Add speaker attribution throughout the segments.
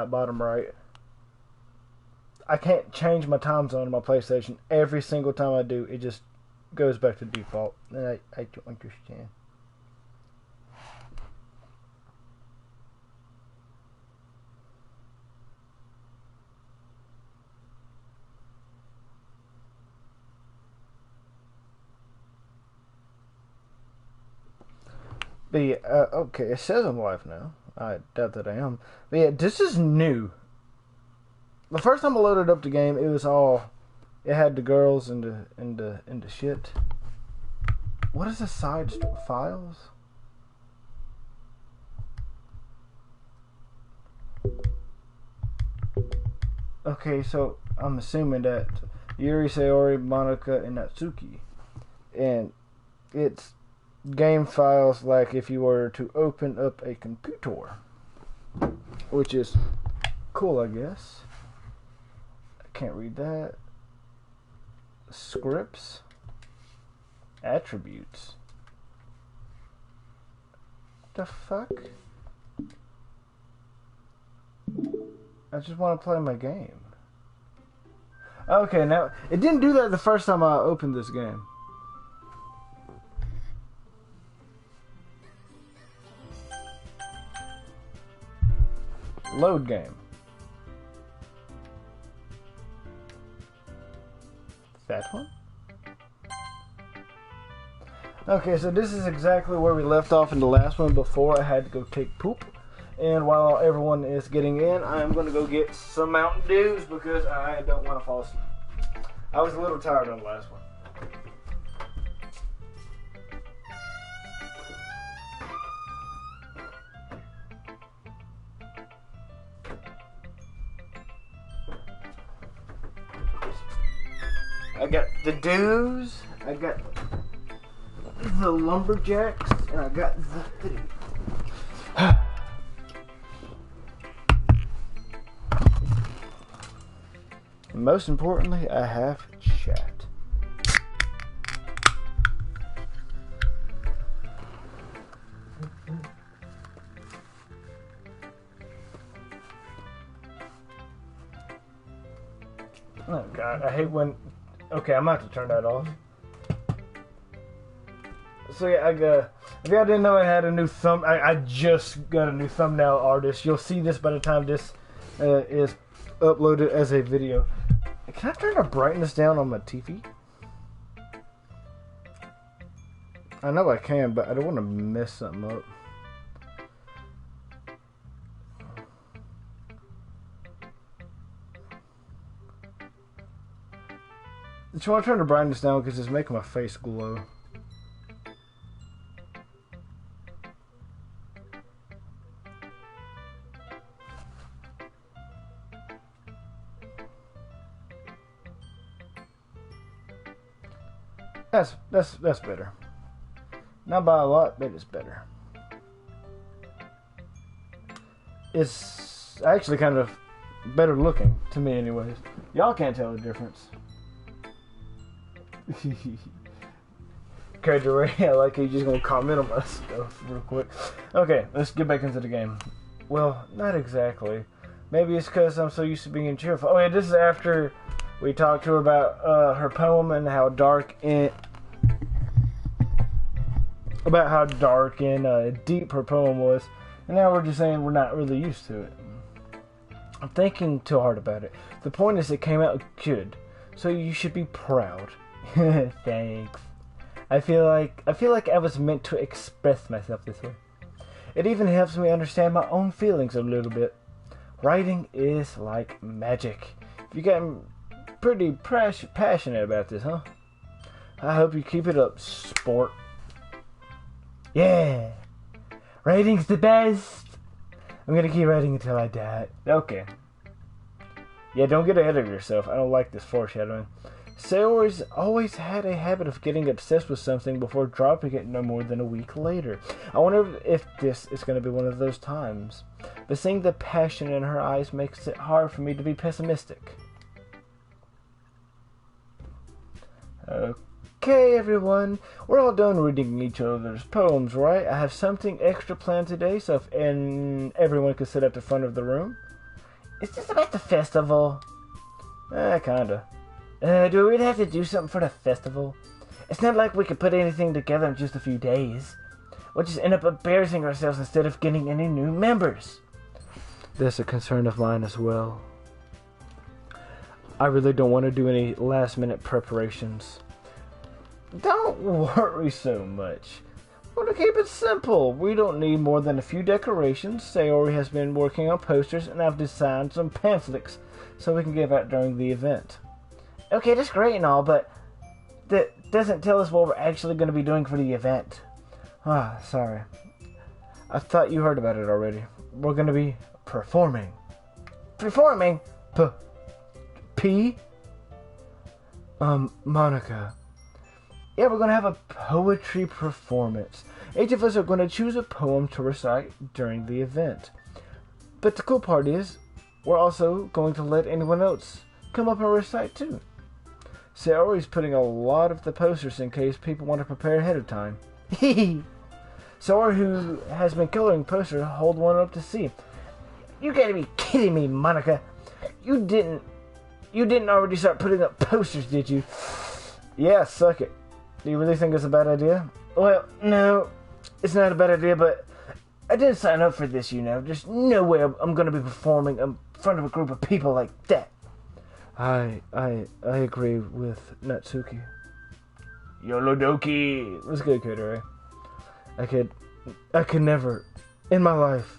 Speaker 1: At bottom right. I can't change my time zone on my PlayStation. Every single time I do, it just goes back to default. And I don't understand. But yeah, okay, it says I'm live now. I doubt that I am. But yeah, this is new. The first time I loaded up the game, it had the girls and the shit. What is the side files? Okay, so I'm assuming that Yuri, Sayori, Monica, and Natsuki, and it's game files like if you were to open up a computer, which is cool, I guess. I can't read that. Scripts, attributes. The fuck? I just want to play my game. Okay, now it didn't do that the first time I opened this game. Load game. That one? Okay, so this is exactly where we left off in the last one before I had to go take poop. And while everyone is getting in, I'm going to go get some Mountain Dews because I don't want to fall asleep. I was a little tired on the last one. I got the Dews, I got the Lumberjacks, and I got the hoodie. Most importantly, I have chat. Oh God, I hate when... Okay, I'm about to turn that off. So yeah, if y'all didn't know, I had a new I just got a new thumbnail artist. You'll see this by the time this is uploaded as a video. Can I turn the brightness down on my TV? I know I can, but I don't want to mess something up. Just want to turn the brightness down because it's making my face glow. That's better. Not by a lot, but it's better. It's actually kind of better looking to me, anyways. Y'all can't tell the difference. Okay, I like how you're just gonna comment on my stuff real quick. Okay, let's get back into the game. Well, not exactly. Maybe it's because I'm so used to being cheerful. Oh yeah, this is after we talked to her about her poem and how dark and deep her poem was. And now we're just saying we're not really used to it. I'm thinking too hard about it. The point is it came out good, so you should be proud. Thanks. I feel like I was meant to express myself this way. It even helps me understand my own feelings a little bit. Writing is like magic. You got pretty passionate about this, huh? I hope you keep it up, sport. Yeah. Writing's the best. I'm gonna keep writing until I die. Okay. Yeah, don't get ahead of yourself. I don't like this foreshadowing. Sayori's always had a habit of getting obsessed with something before dropping it no more than a week later. I wonder if this is going to be one of those times. But seeing the passion in her eyes makes it hard for me to be pessimistic. Okay, everyone. We're all done reading each other's poems, right? I have something extra planned today, so if everyone could sit at the front of the room. Is this about the festival? Kinda. Do we really have to do something for the festival? It's not like we could put anything together in just a few days. We'll just end up embarrassing ourselves instead of getting any new members. That's a concern of mine as well. I really don't want to do any last-minute preparations. Don't worry so much. We're going to keep it simple. We don't need more than a few decorations. Sayori has been working on posters, and I've designed some pamphlets so we can give out during the event. Okay, that's great and all, but that doesn't tell us what we're actually going to be doing for the event. Sorry. I thought you heard about it already. We're going to be performing. Performing? Monica. Yeah, we're going to have a poetry performance. Each of us are going to choose a poem to recite during the event. But the cool part is, we're also going to let anyone else come up and recite too. Sayori's putting a lot of the posters in case people want to prepare ahead of time. Sayori, who has been coloring posters, hold one up to see. You gotta be kidding me, Monica. You didn't already start putting up posters, did you? Yeah, suck it. Do you really think it's a bad idea? Well, no, it's not a bad idea, but I didn't sign up for this, you know. There's no way I'm gonna be performing in front of a group of people like that. I agree with Natsuki. TheYoloDonkey. Let's go, Kotaro. I could never, in my life,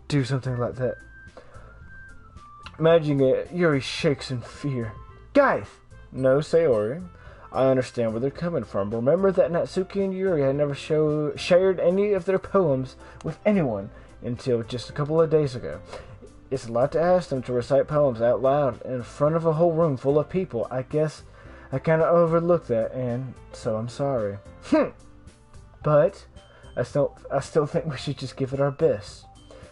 Speaker 1: do something like that. Imagining it, Yuri shakes in fear. Guys! No, Sayori. I understand where they're coming from. Remember that Natsuki and Yuri had never shared any of their poems with anyone until just a couple of days ago. It's a lot to ask them to recite poems out loud in front of a whole room full of people. I guess I kind of overlooked that, and so I'm sorry. But I still think we should just give it our best.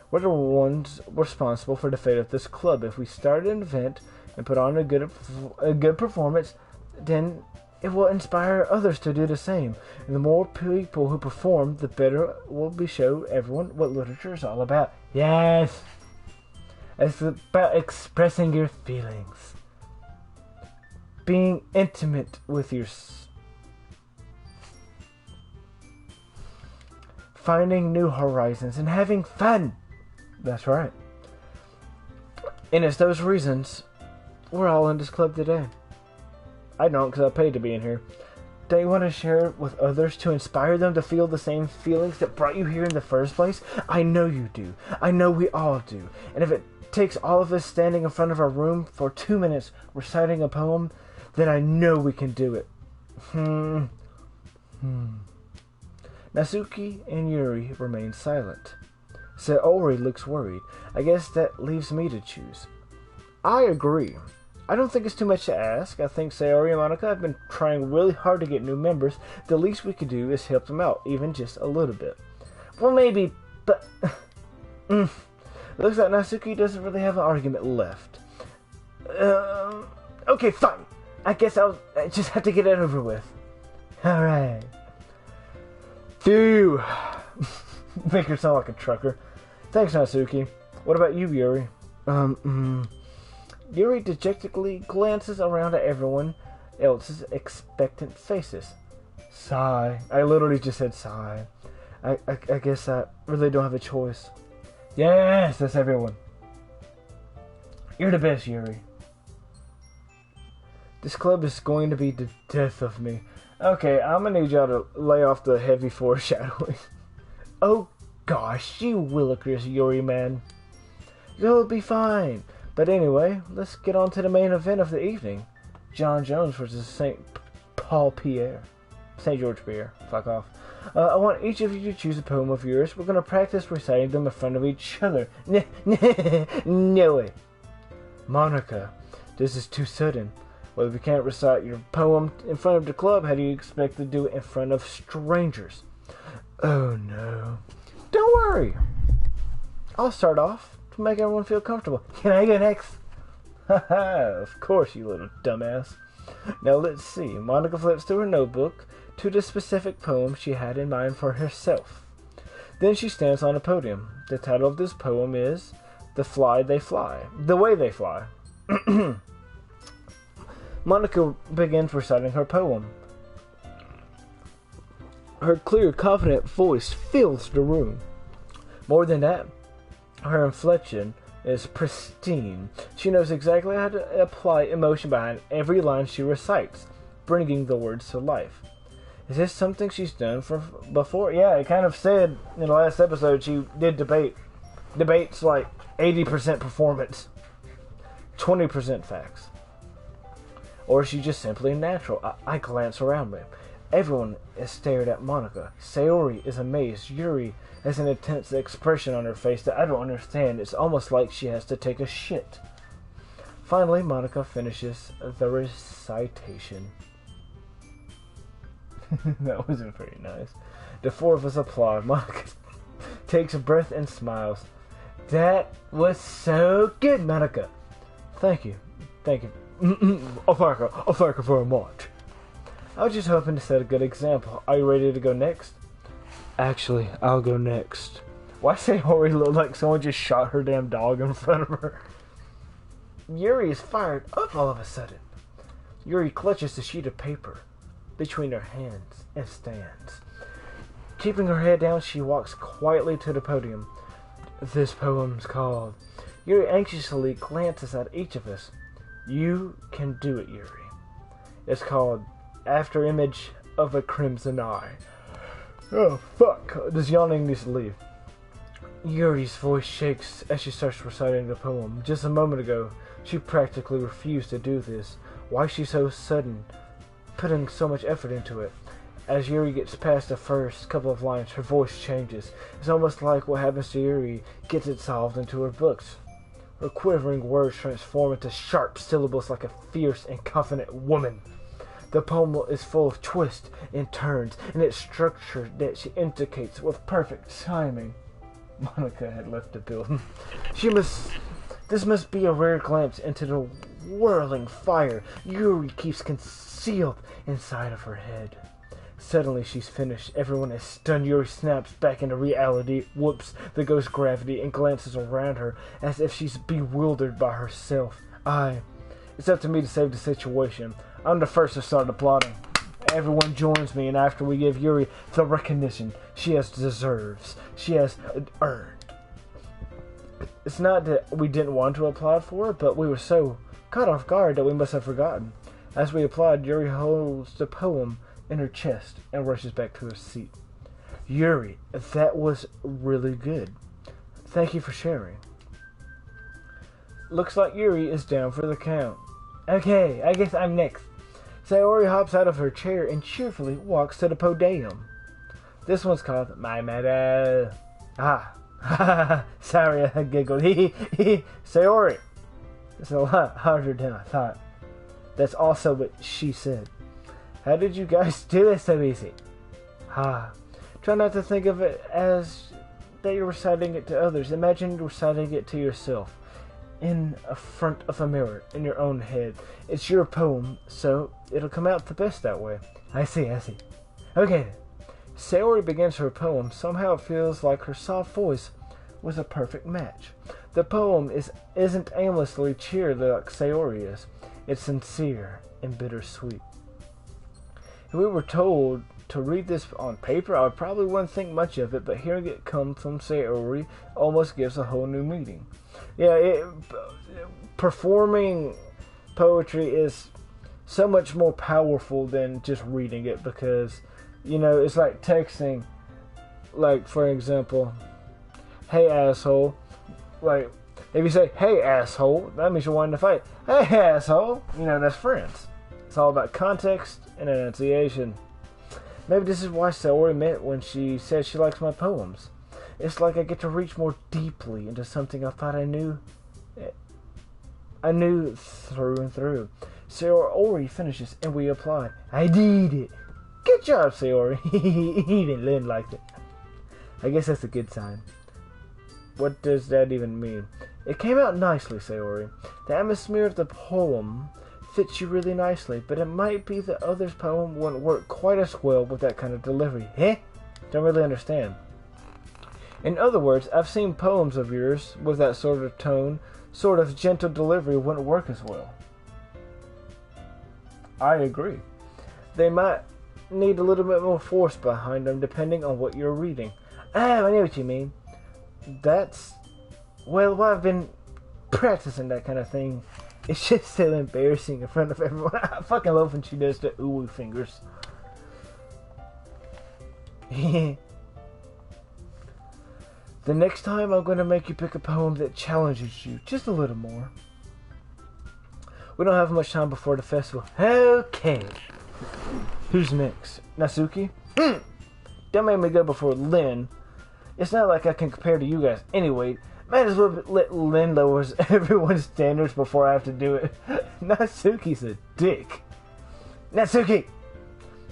Speaker 1: We're the ones responsible for the fate of this club. If we start an event and put on a good performance, then it will inspire others to do the same. And the more people who perform, the better will be show everyone what literature is all about. Yes! It's about expressing your feelings. Being intimate with your... Finding new horizons and having fun. That's right. And it's those reasons we're all in this club today. I don't, because I paid to be in here. Don't you want to share it with others to inspire them to feel the same feelings that brought you here in the first place? I know you do. I know we all do. And if it takes all of us standing in front of our room for 2 minutes reciting a poem, then I know we can do it. Natsuki and Yuri remain silent. Sayori looks worried. I guess that leaves me to choose. I agree. I don't think it's too much to ask. I think Sayori and Monica have been trying really hard to get new members. The least we could do is help them out, even just a little bit. Well, maybe, but... Looks like Natsuki doesn't really have an argument left. Okay, fine. I guess I just have to get it over with. Alright. Phew. Make her sound like a trucker. Thanks, Natsuki. What about you, Yuri? Yuri dejectedly glances around at everyone else's expectant faces. Sigh. I literally just said sigh. I guess I really don't have a choice. Yes, that's everyone. You're the best, Yuri. This club is going to be the death of me. Okay, I'm gonna need y'all to lay off the heavy foreshadowing. Oh gosh, you Willikers, Yuri man. You'll be fine. But anyway, let's get on to the main event of the evening. John Jones versus St. George Pierre. Fuck off. I want each of you to choose a poem of yours. We're gonna practice reciting them in front of each other. No way. Monica, this is too sudden. Well, if you can't recite your poem in front of the club, how do you expect to do it in front of strangers? Oh no. Don't worry. I'll start off to make everyone feel comfortable. Can I go next? Haha, of course, you little dumbass. Now let's see. Monica flips through her notebook to the specific poem she had in mind for herself. Then she stands on a podium. The title of this poem is The fly they fly. The way they fly. Monica begins reciting her poem. Her clear, confident voice fills the room. More than that, her inflection is pristine. She knows exactly how to apply emotion behind every line she recites, bringing the words to life. Is this something she's done before? Yeah, it kind of said in the last episode she did debate. Debate's like 80% performance, 20% facts. Or is she just simply natural? I glance around me. Everyone is stared at Monica. Sayori is amazed. Yuri has an intense expression on her face that I don't understand. It's almost like she has to take a shit. Finally, Monica finishes the recitation. That wasn't very nice. The four of us applaud. Monica takes a breath and smiles. That was so good, Monica. Thank you. Thank you. I'll thank her very much. I was just hoping to set a good example. Are you ready to go next? Actually, I'll go next. Why Sayori look like someone just shot her damn dog in front of her? Yuri is fired up all of a sudden. Yuri clutches the sheet of paper between her hands and stands. Keeping her head down, she walks quietly to the podium. This poem's called... Yuri anxiously glances at each of us. You can do it, Yuri. It's called After Image of a Crimson Eye. Oh, fuck. This yawning needs to leave. Yuri's voice shakes as she starts reciting the poem. Just a moment ago, she practically refused to do this. Why is she so sudden, putting so much effort into it? As Yuri gets past the first couple of lines, her voice changes. It's almost like what happens to Yuri gets dissolved into her books. Her quivering words transform into sharp syllables like a fierce and confident woman. The poem is full of twists and turns, and its structure that she indicates with perfect timing. Monica had left the building. This must be a rare glimpse into the whirling fire Yuri keeps concealed inside of her head. Suddenly she's finished. Everyone is stunned. Yuri snaps back into reality, whoops the ghost gravity, and glances around her as if she's bewildered by herself. It's up to me to save the situation. I'm the first to start applauding. Everyone joins me, and after we give Yuri the recognition she deserves, she has earned. It's not that we didn't want to applaud for her, but we were so caught off guard that we must have forgotten. As we applaud, Yuri holds the poem in her chest and rushes back to her seat. Yuri, that was really good. Thank you for sharing. Looks like Yuri is down for the count. Okay, I guess I'm next. Sayori hops out of her chair and cheerfully walks to the podium. This one's called My Medal. Sorry, I giggled. Sayori. It's a lot harder than I thought. That's also what she said. How did you guys do it so easy? Try not to think of it as that you're reciting it to others. Imagine reciting it to yourself in front of a mirror in your own head. It's your poem, so it'll come out the best that way. I see. Okay. Sayori begins her poem. Somehow it feels like her soft voice was a perfect match. The poem isn't aimlessly cheered like Sayori is. It's sincere and bittersweet. If we were told to read this on paper, I probably wouldn't think much of it, but hearing it come from Sayori almost gives a whole new meaning. Yeah, performing poetry is so much more powerful than just reading it, because, it's like texting. Like, for example, hey asshole. Like, if you say, hey asshole, that means you're wanting to fight. Hey asshole, that's friends. It's all about context and enunciation. Maybe this is why Sayori meant when she said she likes my poems. It's like I get to reach more deeply into something I thought I knew through and through. Sayori finishes and we applaud. I did it. Good job, Sayori. Even Lynn liked it. I guess that's a good sign. What does that even mean? It came out nicely, Sayori. The atmosphere of the poem fits you really nicely, but it might be the other's poem wouldn't work quite as well with that kind of delivery. Don't really understand. In other words, I've seen poems of yours with that sort of tone, sort of gentle delivery wouldn't work as well. I agree. They might need a little bit more force behind them depending on what you're reading. Oh, I know what you mean. That's... well, I've been practicing that kind of thing. It's just so embarrassing in front of everyone. I fucking love when she does the ooh fingers. The next time I'm going to make you pick a poem that challenges you just a little more. We don't have much time before the festival. Okay. Who's next? Natsuki? Don't make me go before Lynn. It's not like I can compare to you guys. Anyway, might as well let Lynn lower everyone's standards before I have to do it. Natsuki's a dick. Natsuki!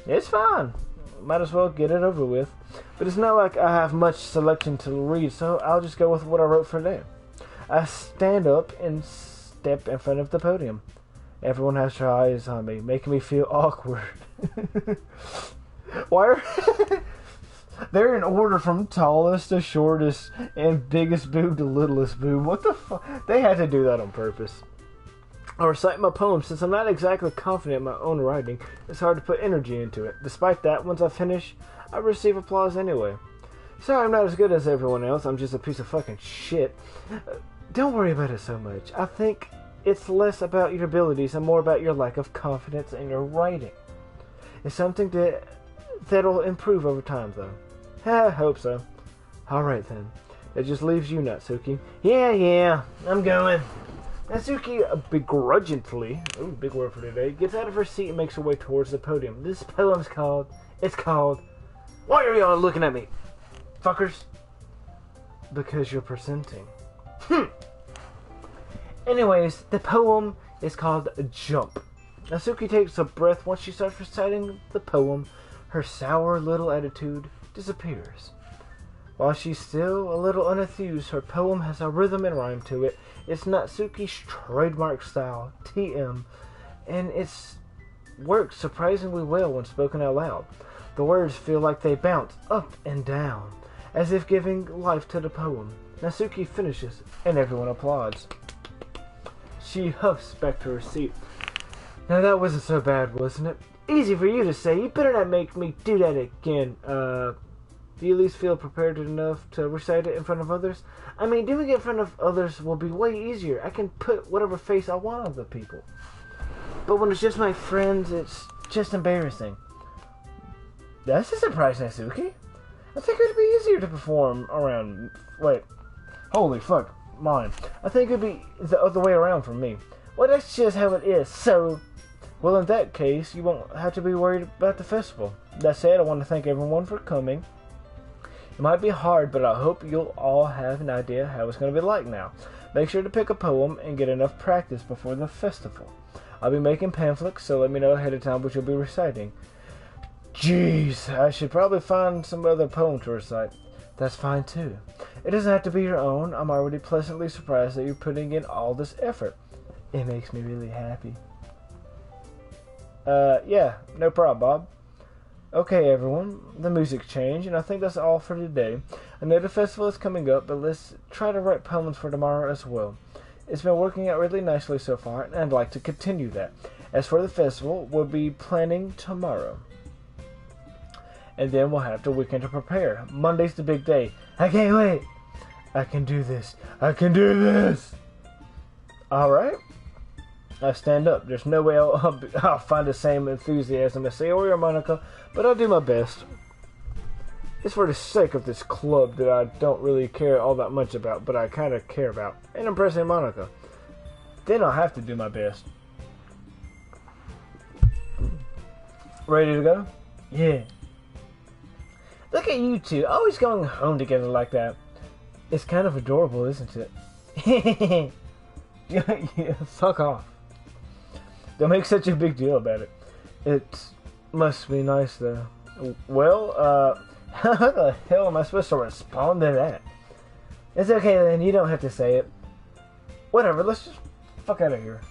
Speaker 1: It's fine. Might as well get it over with. But it's not like I have much selection to read, so I'll just go with what I wrote for today. I stand up and step in front of the podium. Everyone has their eyes on me, making me feel awkward. Why are... they're in order from tallest to shortest and biggest boob to littlest boob. What the fuck? They had to do that on purpose. I recite my poem. Since I'm not exactly confident in my own writing, it's hard to put energy into it. Despite that, once I finish, I receive applause anyway. Sorry I'm not as good as everyone else. I'm just a piece of fucking shit. Don't worry about it so much. I think it's less about your abilities and more about your lack of confidence in your writing. It's something that'll improve over time, though. I hope so. Alright then. That just leaves you, Natsuki. Yeah, I'm going. Natsuki begrudgingly, ooh, big word for today, gets out of her seat and makes her way towards the podium. This poem's called, Why are y'all looking at me, fuckers? Because you're presenting. Anyways, the poem is called Jump. Natsuki takes a breath once she starts reciting the poem. Her sour little attitude disappears. While she's still a little unenthused, her poem has a rhythm and rhyme to it. It's Natsuki's trademark style, TM, and it works surprisingly well when spoken out loud. The words feel like they bounce up and down, as if giving life to the poem. Natsuki finishes, and everyone applauds. She huffs back to her seat. Now that wasn't so bad, wasn't it? Easy for you to say. You better not make me do that again. Do you at least feel prepared enough to recite it in front of others? I mean, doing it in front of others will be way easier. I can put whatever face I want on the people. But when it's just my friends, it's just embarrassing. That's a surprise, Natsuki. I think it would be easier to perform around... Wait. Holy fuck. Mine. I think it would be the other way around for me. Well, that's just how it is. So... well, in that case, you won't have to be worried about the festival. That said, I want to thank everyone for coming. It might be hard, but I hope you'll all have an idea how it's going to be like now. Make sure to pick a poem and get enough practice before the festival. I'll be making pamphlets, so let me know ahead of time what you'll be reciting. Jeez, I should probably find some other poem to recite. That's fine too. It doesn't have to be your own. I'm already pleasantly surprised that you're putting in all this effort. It makes me really happy. Yeah, no problem, Bob. Okay, everyone, the music changed, and I think that's all for today. I know the festival is coming up, but let's try to write poems for tomorrow as well. It's been working out really nicely so far, and I'd like to continue that. As for the festival, we'll be planning tomorrow. And then we'll have the weekend to prepare. Monday's the big day. I can't wait. I can do this. I can do this. Alright. I stand up. There's no way I'll find the same enthusiasm as Sayori or Monica, but I'll do my best. It's for the sake of this club that I don't really care all that much about, but I kind of care about, and impressing Monica. Then I'll have to do my best. Ready to go? Yeah. Look at you two, always going home together like that. It's kind of adorable, isn't it? Yeah, fuck off. Don't make such a big deal about it. It must be nice, though. Well, how the hell am I supposed to respond to that? It's okay, then. You don't have to say it. Whatever, let's just fuck out of here.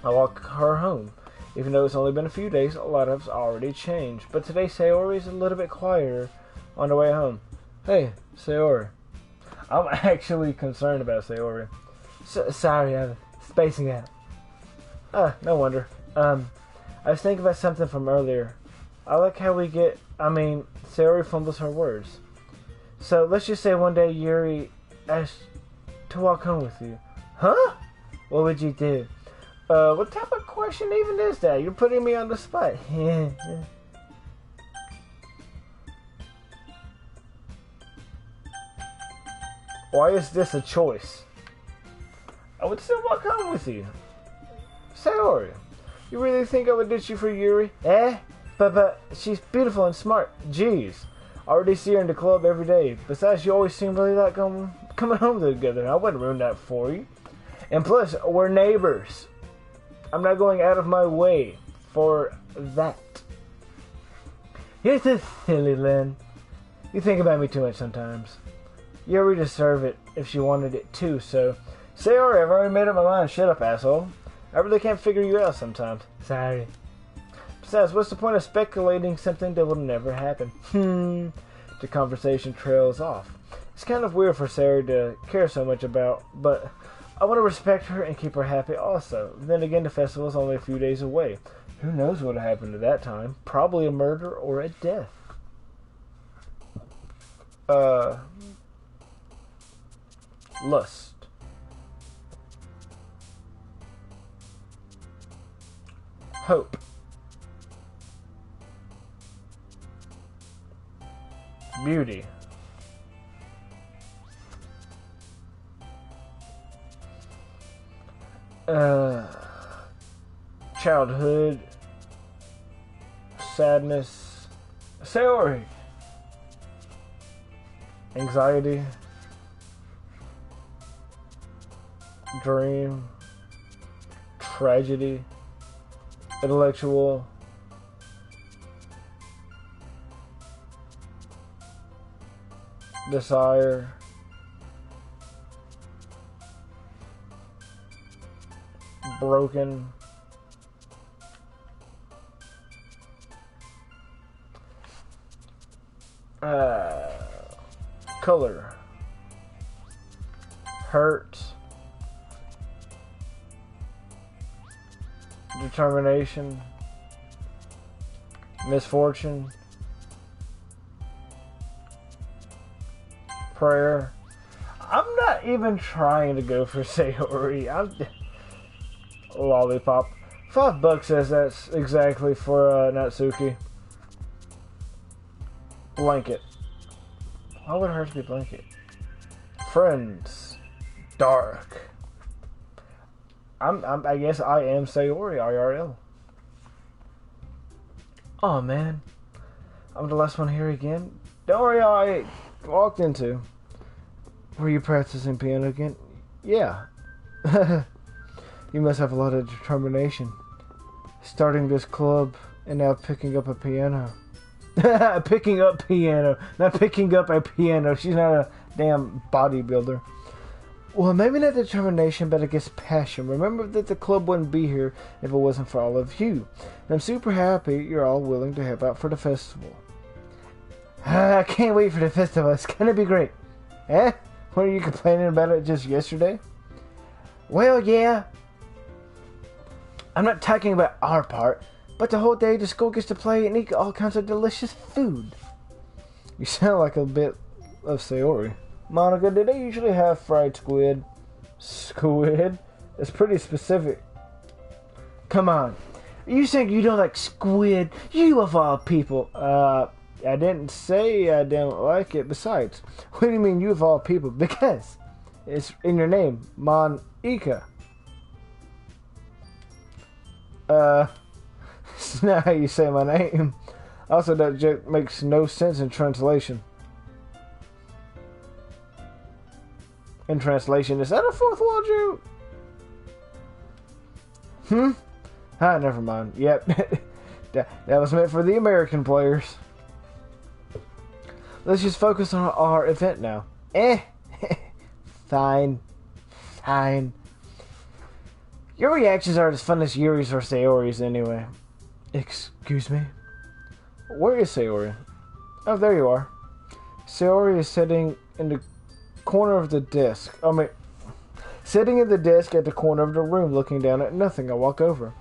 Speaker 1: I walk her home. Even though it's only been a few days, a lot has already changed. But today, Sayori is a little bit quieter on the way home. Hey, Sayori. I'm actually concerned about Sayori. Sorry, I'm spacing out. No wonder. I was thinking about something from earlier. I like how Sayori fumbles her words. So, let's just say one day Yuri asked to walk home with you. Huh? What would you do? What type of question even is that? You're putting me on the spot. Why is this a choice? I would still walk home with you. Sayori, you really think I would ditch you for Yuri? But she's beautiful and smart. Jeez. I already see her in the club every day. Besides, you always seem really like coming home together. I wouldn't ruin that for you. And plus, we're neighbors. I'm not going out of my way for that. You're so silly, Lynn. You think about me too much sometimes. Yuri deserved it if she wanted it too, so... Sayori, I've already made up my mind. Shut up, asshole. I really can't figure you out sometimes. Sorry. Besides, what's the point of speculating something that will never happen? The conversation trails off. It's kind of weird for Sayori to care so much about, but I want to respect her and keep her happy also. Then again, the festival's only a few days away. Who knows what will happen at that time? Probably a murder or a death. Lust. Hope. Beauty. Childhood. Sadness. Sayori. Anxiety. Dream. Tragedy. Intellectual. Desire. Broken. Color. Hurt. Determination. Misfortune. Prayer. I'm not even trying to go for Sayori. Lollipop. $5 says that's exactly for Natsuki. Blanket. Why would it hurt to be blanket? Friends. Dark. I guess I am Sayori, IRL. Oh man. I'm the last one here again. Don't worry, I walked into. Were you practicing piano again? Yeah. You must have a lot of determination. Starting this club and now picking up a piano. Picking up piano. Not picking up a piano. She's not a damn bodybuilder. Well, maybe not determination, but I guess passion. Remember that the club wouldn't be here if it wasn't for all of you. And I'm super happy you're all willing to help out for the festival. I can't wait for the festival. It's gonna be great. Eh? Weren't you complaining about it just yesterday? Well, yeah. I'm not talking about our part, but the whole day the school gets to play and eat all kinds of delicious food. You sound like a bit of Sayori. Monica, do they usually have fried squid? Squid? It's pretty specific. Come on. You think you don't like squid? You of all people. I didn't say I don't like it. Besides, what do you mean you of all people? Because it's in your name, Monica. It's not how you say my name. Also, that joke makes no sense in translation. In translation, is that a fourth wall joke? Never mind. Yep. that was meant for the American players. Let's just focus on our event now. Fine. Your reactions are as fun as Yuri's or Sayori's anyway. Excuse me? Where is Sayori? Oh, there you are. Sayori is sitting in the corner of the desk. Sitting at the desk at the corner of the room, looking down at nothing. I walk over.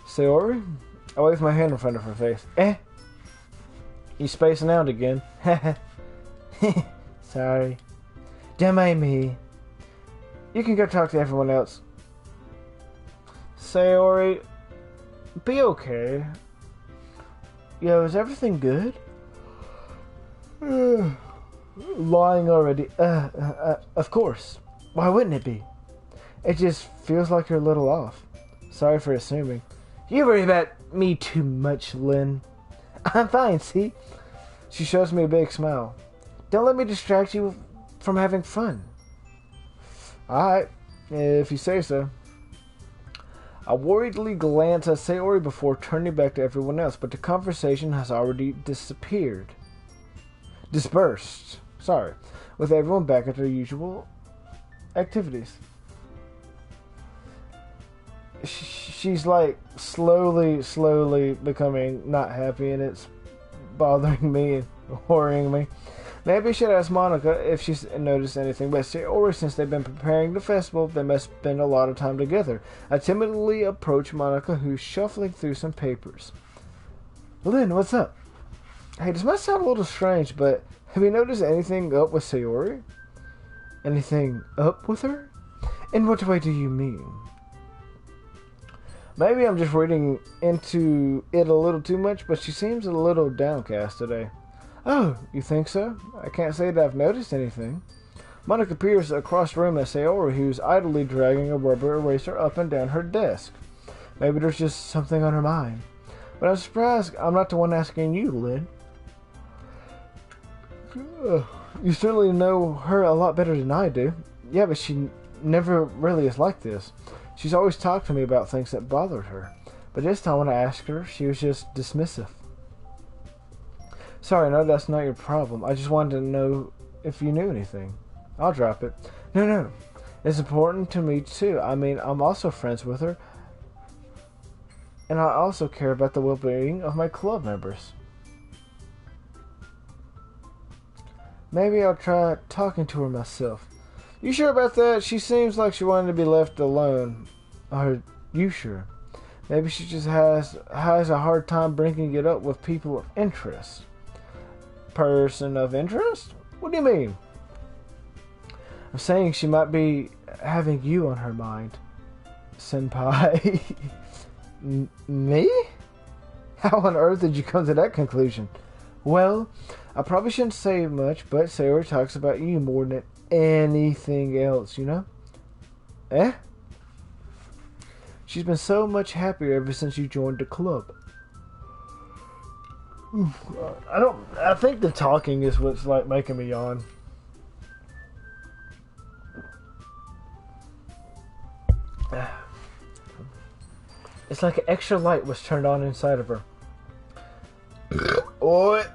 Speaker 1: Sayori? I wave my hand in front of her face. You spacing out again. Sorry. Don't mind me. You can go talk to everyone else. Sayori, be okay. Yo, is everything good? Lying already. Of course. Why wouldn't it be? It just feels like you're a little off. Sorry for assuming. You worry about me too much, Lynn. I'm fine, see? She shows me a big smile. Don't let me distract you from having fun. Alright, if you say so. I worriedly glance at Sayori before turning back to everyone else, but the conversation has already dispersed, with everyone back at their usual activities. She's like slowly becoming not happy, and it's bothering me and worrying me. Maybe I should ask Monica if she's noticed anything, but Sayori, since they've been preparing the festival, they must spend a lot of time together. I timidly approach Monica, who's shuffling through some papers. Lynn, what's up? Hey, this might sound a little strange, but have you noticed anything up with Sayori? Anything up with her? In what way do you mean? Maybe I'm just reading into it a little too much, but she seems a little downcast today. Oh, you think so? I can't say that I've noticed anything. Monica peers across the room at Sayori, who's idly dragging a rubber eraser up and down her desk. Maybe there's just something on her mind. But I'm surprised I'm not the one asking you, Lynn. You certainly know her a lot better than I do. Yeah, but she never really is like this. She's always talked to me about things that bothered her. But this time when I asked her, she was just dismissive. Sorry, no, that's not your problem. I just wanted to know if you knew anything. I'll drop it. No. It's important to me, too. I mean, I'm also friends with her. And I also care about the well-being of my club members. Maybe I'll try talking to her myself. You sure about that? She seems like she wanted to be left alone. Are you sure? Maybe she just has a hard time bringing it up with people of interest. Person of interest? What do you mean? I'm saying she might be having you on her mind, senpai. Me? How on earth did you come to that conclusion? Well, I probably shouldn't say much, but Sayori talks about you more than anything else, you know? She's been so much happier ever since you joined the club. I think the talking is what's like making me yawn. It's like an extra light was turned on inside of her. What?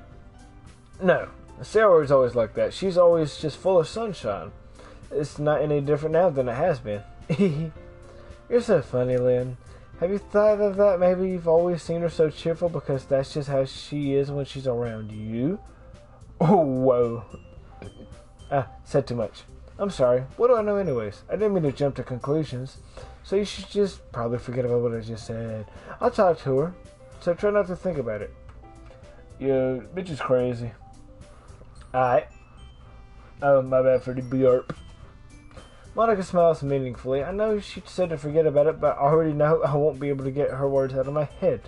Speaker 1: No, Sayori's always like that. She's always just full of sunshine. It's not any different now than it has been. You're so funny, Lynn. Have you thought of that? Maybe you've always seen her so cheerful because that's just how she is when she's around you? Oh, whoa. Said too much. I'm sorry. What do I know anyways? I didn't mean to jump to conclusions. So you should just probably forget about what I just said. I'll talk to her. So try not to think about it. Yo, bitch is crazy. Alright. Oh, my bad for the bjorp. Monica smiles meaningfully. I know she said to forget about it, but I already know I won't be able to get her words out of my head.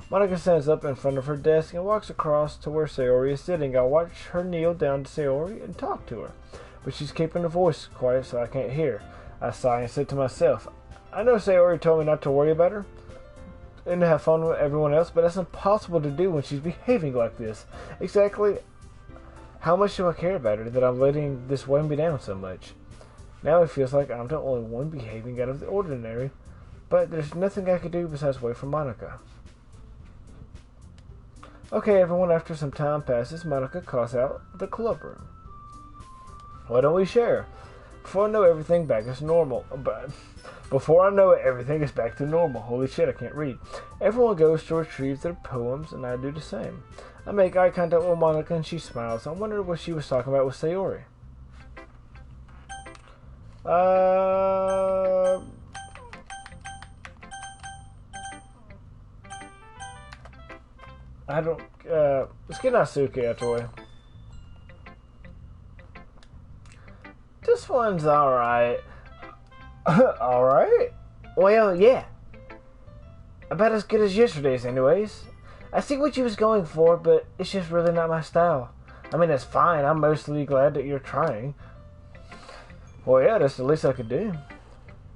Speaker 1: Monica stands up in front of her desk and walks across to where Sayori is sitting. I watch her kneel down to Sayori and talk to her, but she's keeping her voice quiet so I can't hear. I sigh and say to myself, I know Sayori told me not to worry about her and to have fun with everyone else, but that's impossible to do when she's behaving like this. Exactly how much do I care about her that I'm letting this weigh me down so much? Now it feels like I'm the only one behaving out of the ordinary, but there's nothing I can do besides wait for Monica. Okay, everyone, after some time passes, Monica calls out the club room. Why don't we share? Before I know everything back is normal. Before I know it, everything is back to normal. Holy shit, I can't read. Everyone goes to retrieve their poems, and I do the same. I make eye contact with Monica and she smiles. I wonder what she was talking about with Sayori. I don't, let's get Natsuki out the way. This one's alright. Alright? Well, yeah. About as good as yesterday's anyways. I see what you was going for, but it's just really not my style. I mean, that's fine. I'm mostly glad that you're trying. Well, yeah, that's the least I could do.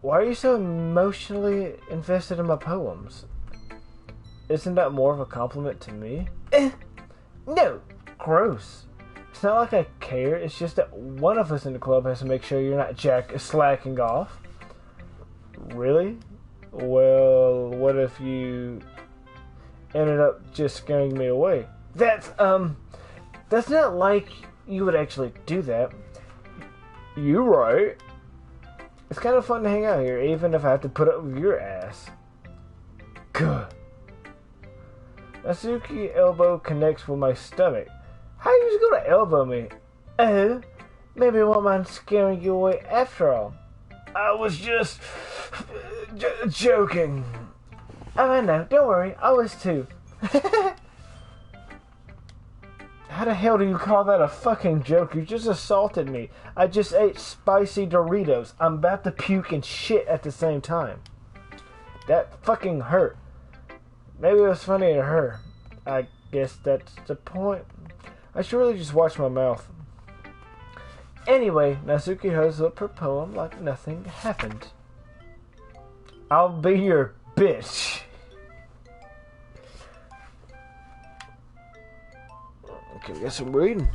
Speaker 1: Why are you so emotionally invested in my poems? Isn't that more of a compliment to me? No. Gross. It's not like I care. It's just that one of us in the club has to make sure you're not slacking off. Really? Well, what if you ended up just scaring me away? That's not like you would actually do that. You right. It's kind of fun to hang out here, even if I have to put up with your ass. Good. Natsuki elbow connects with my stomach. How you just gonna elbow me? Oh, maybe I won't mind scaring you away after all. I was just joking. Oh, I know. Don't worry. I was too. How the hell do you call that a fucking joke? You just assaulted me. I just ate spicy Doritos. I'm about to puke and shit at the same time. That fucking hurt. Maybe it was funny to her. I guess that's the point. I should really just watch my mouth. Anyway, Natsuki holds up her poem like nothing happened. I'll be your bitch. Okay, we got some reading.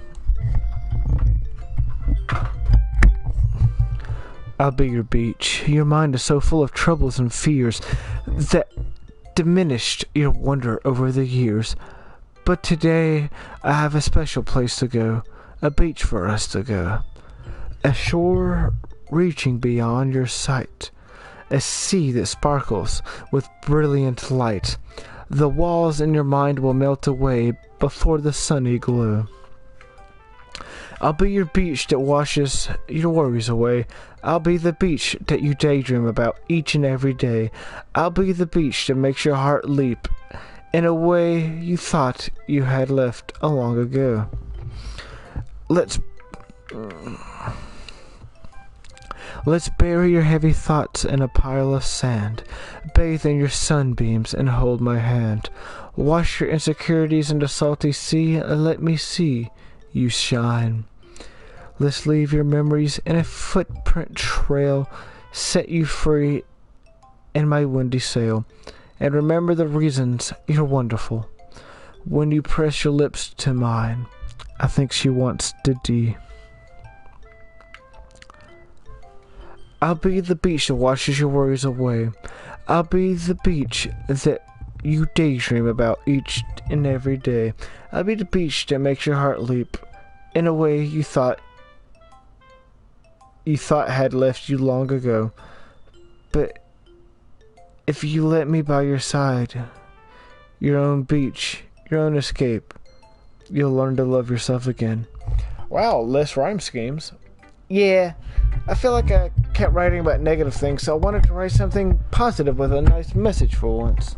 Speaker 1: I'll be your beach. Your mind is so full of troubles and fears that diminished your wonder over the years. But today I have a special place to go, a beach for us to go, a shore reaching beyond your sight, a sea that sparkles with brilliant light. The walls in your mind will melt away before the sunny glow. I'll be your beach that washes your worries away. I'll be the beach that you daydream about each and every day. I'll be the beach that makes your heart leap in a way you thought you had left a long ago. Let's bury your heavy thoughts in a pile of sand. Bathe in your sunbeams and hold my hand. Wash your insecurities in the salty sea and let me see you shine. Let's leave your memories in a footprint trail, set you free in my windy sail, and remember the reasons you're wonderful. When you press your lips to mine, I think she wants to D. I'll be the beach that washes your worries away. I'll be the beach that you daydream about each and every day. I'll be the beach that makes your heart leap in a way you thought had left you long ago. But if you let me by your side, your own beach, your own escape, you'll learn to love yourself again. Wow, less rhyme schemes. Yeah, I feel like I kept writing about negative things, so I wanted to write something positive with a nice message for once.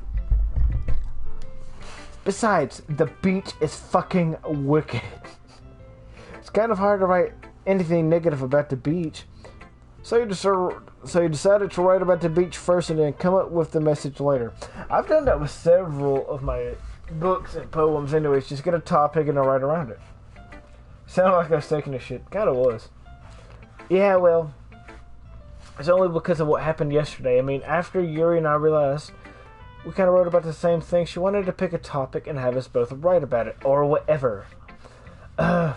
Speaker 1: Besides, the beach is fucking wicked. It's kind of hard to write anything negative about the beach. So you decided to write about the beach first and then come up with the message later. I've done that with several of my books and poems anyways. Just get a topic and I write around it. Sounded like I was taking a shit. Kinda was. Yeah, well, it's only because of what happened yesterday. I mean, after Yuri and I realized we kind of wrote about the same thing, she wanted to pick a topic and have us both write about it, or whatever. You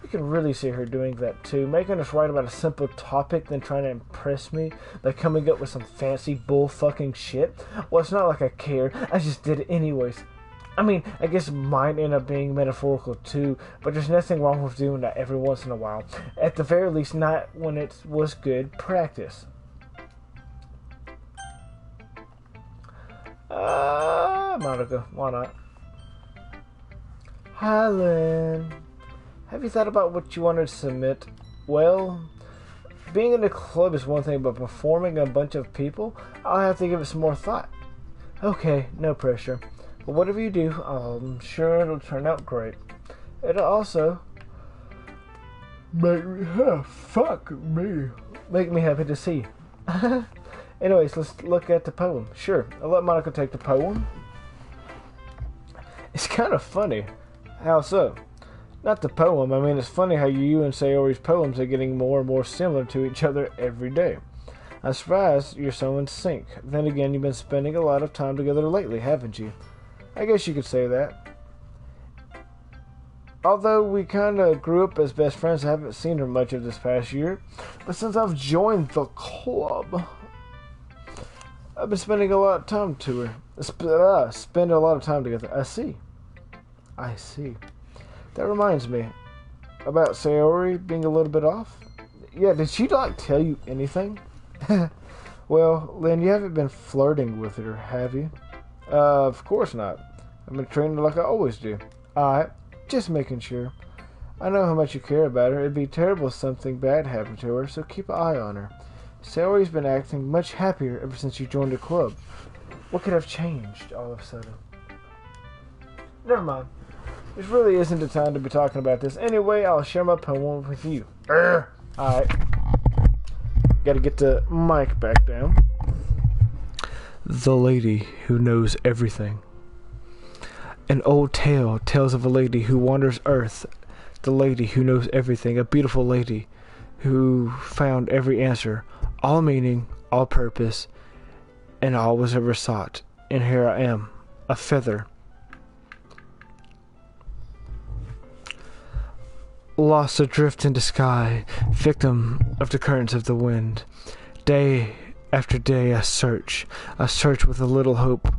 Speaker 1: can really see her doing that too, making us write about a simple topic, then trying to impress me by coming up with some fancy bull fucking shit. Well, it's not like I cared, I just did it anyways. I mean, I guess mine end up being metaphorical too, but there's nothing wrong with doing that every once in a while. At the very least, not when it was good practice. Monica, why not? Hi, Lynn. Have you thought about what you wanted to submit? Well, being in a club is one thing, but performing a bunch of people, I'll have to give it some more thought. Okay, no pressure. But whatever you do, I'm sure it'll turn out great. It'll also make me happy to see. Anyways, let's look at the poem. Sure, I'll let Monica take the poem. It's kind of funny. How so? Not the poem. I mean, it's funny how you and Sayori's poems are getting more and more similar to each other every day. I'm surprised you're so in sync. Then again, you've been spending a lot of time together lately, haven't you? I guess you could say that. Although we kind of grew up as best friends, I haven't seen her much of this past year. But since I've joined the club, I've been spending a lot of time to her. Spend a lot of time together. I see. That reminds me about Sayori being a little bit off. Yeah, did she not tell you anything? Well, Lynn, you haven't been flirting with her, have you? Of course not. I've been treating her like I always do. Alright, just making sure. I know how much you care about her. It'd be terrible if something bad happened to her, so keep an eye on her. Sayori's been acting much happier ever since you joined the club. What could have changed all of a sudden? Never mind. This really isn't the time to be talking about this. Anyway, I'll share my poem with you. Alright. Gotta get the mic back down. The Lady Who Knows Everything. An old tale tells of a lady who wanders earth. The lady who knows everything. A beautiful lady who found every answer, all meaning, all purpose, and all was ever sought. And here I am, a feather, lost adrift in the sky, victim of the currents of the wind. Day after day I search with a little hope,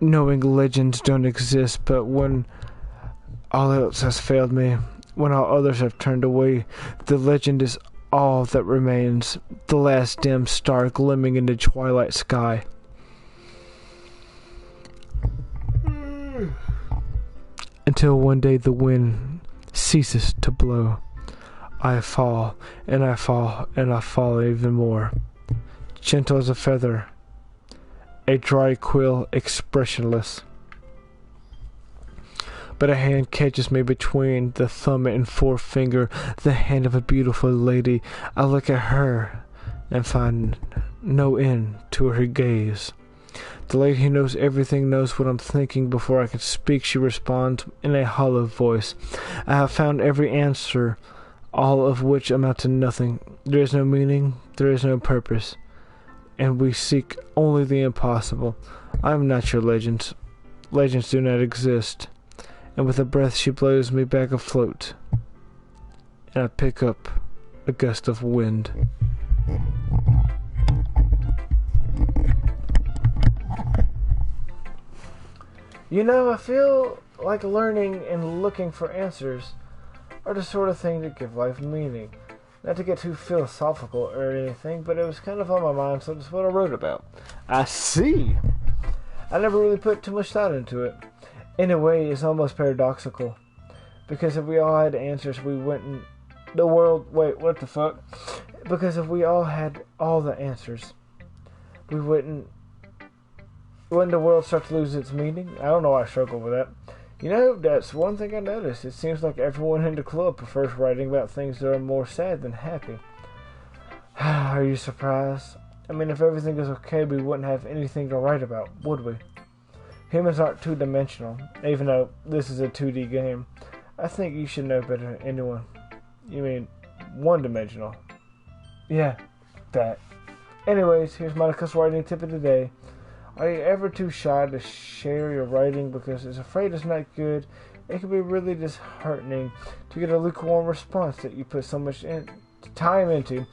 Speaker 1: knowing legends don't exist, but when all else has failed me, when all others have turned away, the legend is all that remains, the last dim star glimmering in the twilight sky. Until one day the wind ceases to blow. I fall, and I fall, and I fall even more. Gentle as a feather, a dry quill, expressionless. But a hand catches me between the thumb and forefinger, the hand of a beautiful lady. I look at her and find no end to her gaze. The lady who knows everything knows what I'm thinking before I can speak. She responds in a hollow voice. I have found every answer, all of which amount to nothing. There is no meaning, there is no purpose, and we seek only the impossible. I am not your legends. Legends do not exist. And with a breath she blows me back afloat, and I pick up a gust of wind. You know, I feel like learning and looking for answers are the sort of thing that give life meaning. Not to get too philosophical or anything, but it was kind of on my mind, so that's what I wrote about. I see! I never really put too much thought into it. In a way, it's almost paradoxical. Because if we all had answers, we wouldn't... The world... Wait, what the fuck? Because if we all had all the answers, we wouldn't... Wouldn't the world start to lose its meaning? I don't know why I struggle with that. You know, that's one thing I noticed. It seems like everyone in the club prefers writing about things that are more sad than happy. Are you surprised? I mean, if everything is okay, we wouldn't have anything to write about, would we? Humans aren't two-dimensional, even though this is a 2D game. I think you should know better than anyone. You mean one-dimensional? Yeah, that. Anyways, here's Monica's writing tip of the day. Are you ever too shy to share your writing because it's afraid it's not good? It can be really disheartening to get a lukewarm response that you put so much time into.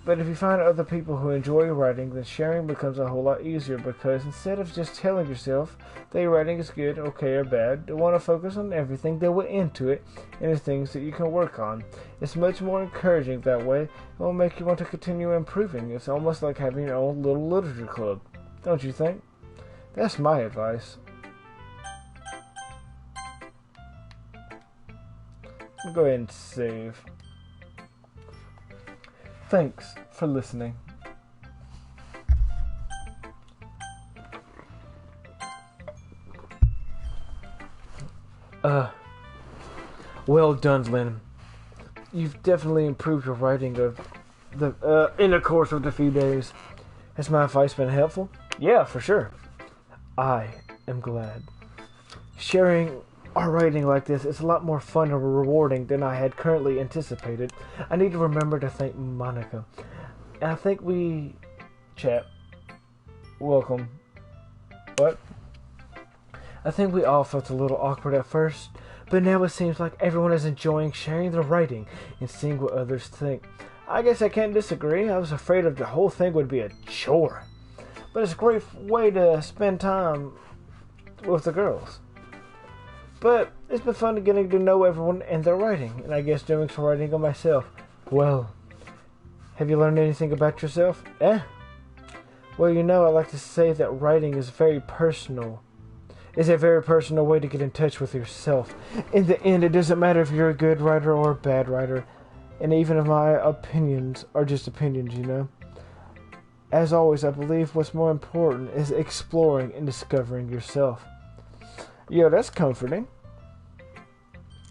Speaker 1: But if you find other people who enjoy your writing, then sharing becomes a whole lot easier, because instead of just telling yourself that your writing is good, okay, or bad, you want to focus on everything that went into it and the things that you can work on. It's much more encouraging that way. It will make you want to continue improving. It's almost like having your own little literature club, don't you think? That's my advice. I'll go ahead and save. Thanks for listening. Well done, Lynn. You've definitely improved your writing of in the course of the few days. Has my advice been helpful? Yeah, for sure. I am glad. Sharing our writing like this is a lot more fun and rewarding than I had currently anticipated. I need to remember to thank Monica. And I think we... Chat. Welcome. What? I think we all felt a little awkward at first, but now it seems like everyone is enjoying sharing their writing and seeing what others think. I guess I can't disagree. I was afraid of the whole thing would be a chore. But it's a great way to spend time with the girls. But it's been fun getting to know everyone and their writing, and I guess doing some writing on myself. Well, have you learned anything about yourself? Well, you know, I like to say that writing is very personal. It's a very personal way to get in touch with yourself. In the end, it doesn't matter if you're a good writer or a bad writer. And even if my opinions are just opinions, you know. As always, I believe what's more important is exploring and discovering yourself. Yo, that's comforting.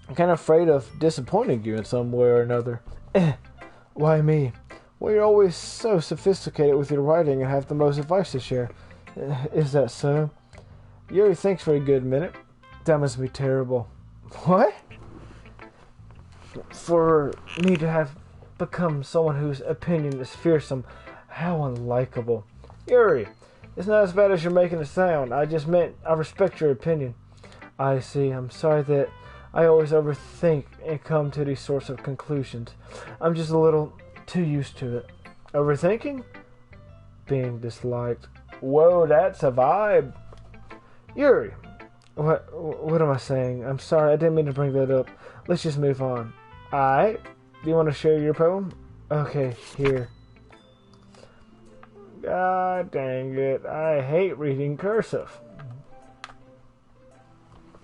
Speaker 1: I'm kind of afraid of disappointing you in some way or another. Why me? Well, you're always so sophisticated with your writing and have the most advice to share. Is that so? Yuri, thanks for a good minute. That must be terrible. What? For me to have become someone whose opinion is fearsome, how unlikable. Yuri, it's not as bad as you're making it sound. I just meant I respect your opinion. I see. I'm sorry that I always overthink and come to these sorts of conclusions. I'm just a little too used to it. Overthinking? Being disliked. Whoa, that's a vibe. Yuri, what am I saying? I'm sorry, I didn't mean to bring that up. Let's just move on. Alright, do you want to share your poem? Okay, here. God dang it, I hate reading cursive.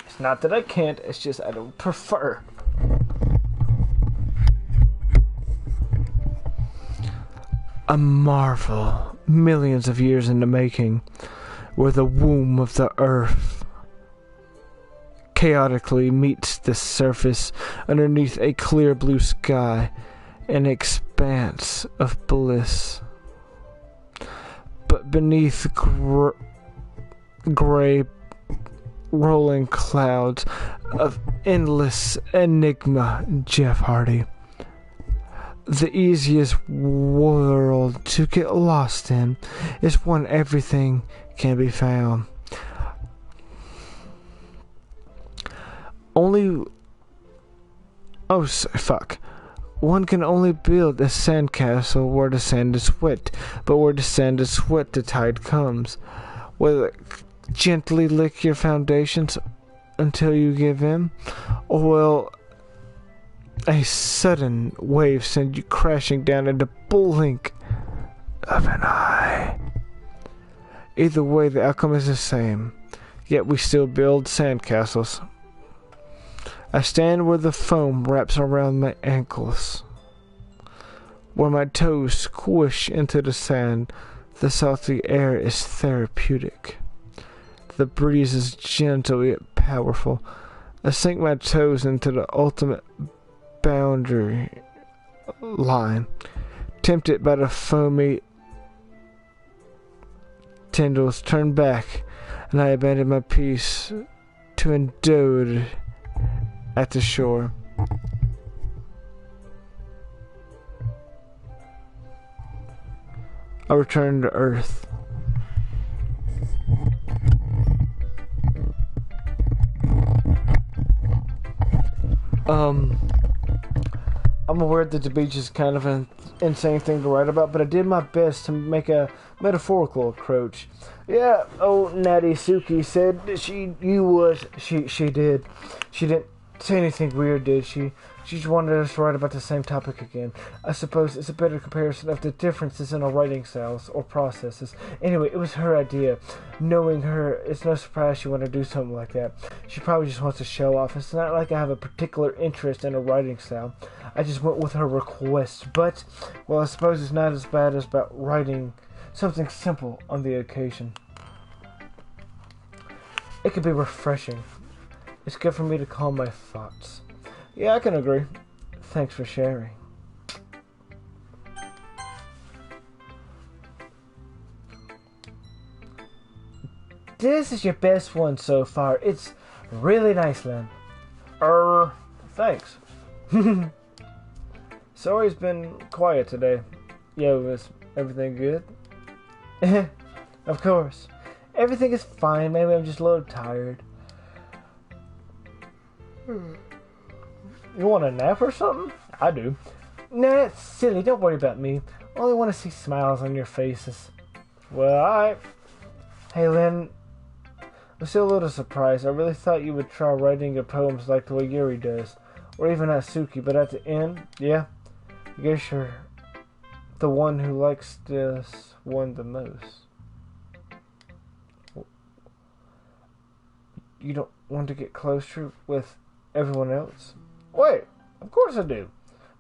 Speaker 1: It's not that I can't, it's just I don't prefer. A marvel, millions of years in the making, where the womb of the earth chaotically meets the surface underneath a clear blue sky, an expanse of bliss. But beneath gray rolling clouds of endless enigma, Jeff Hardy. The easiest world to get lost in is one everything can be found. One can only build a sandcastle where the sand is wet, but where the sand is wet, the tide comes. Will it gently lick your foundations until you give in, or will a sudden wave send you crashing down in the blink of an eye? Either way, the outcome is the same, yet we still build sandcastles. I stand where the foam wraps around my ankles, where my toes squish into the sand. The salty air is therapeutic. The breeze is gentle yet powerful. I sink my toes into the ultimate boundary line, tempted by the foamy tendrils, turn back, and I abandon my peace to endure at the shore. I return to earth. I'm aware that the beach is kind of an insane thing to write about, but I did my best to make a metaphorical approach. Yeah, Natty Suki said that she did. She didn't say anything weird, did she? She just wanted us to write about the same topic again. I suppose it's a better comparison of the differences in our writing styles or processes. Anyway, it was her idea. Knowing her, it's no surprise she wanted to do something like that. She probably just wants to show off. It's not like I have a particular interest in her writing style. I just went with her request. But, well, I suppose it's not as bad as about writing something simple on the occasion. It could be refreshing. It's good for me to calm my thoughts. Yeah, I can agree. Thanks for sharing. This is your best one so far. It's really nice, Len. Thanks. Sayori's been quiet today. Yo, is everything good? Of course. Everything is fine. Maybe I'm just a little tired. You want a nap or something? I do. Nah, that's silly. Don't worry about me. I only want to see smiles on your faces. Well, alright. Hey, Lynn. I'm still a little surprised. I really thought you would try writing your poems like the way Yuri does. Or even Atsuki. But at the end, yeah. I guess you're the one who likes this one the most. You don't want to get closer with everyone else? Wait, of course I do.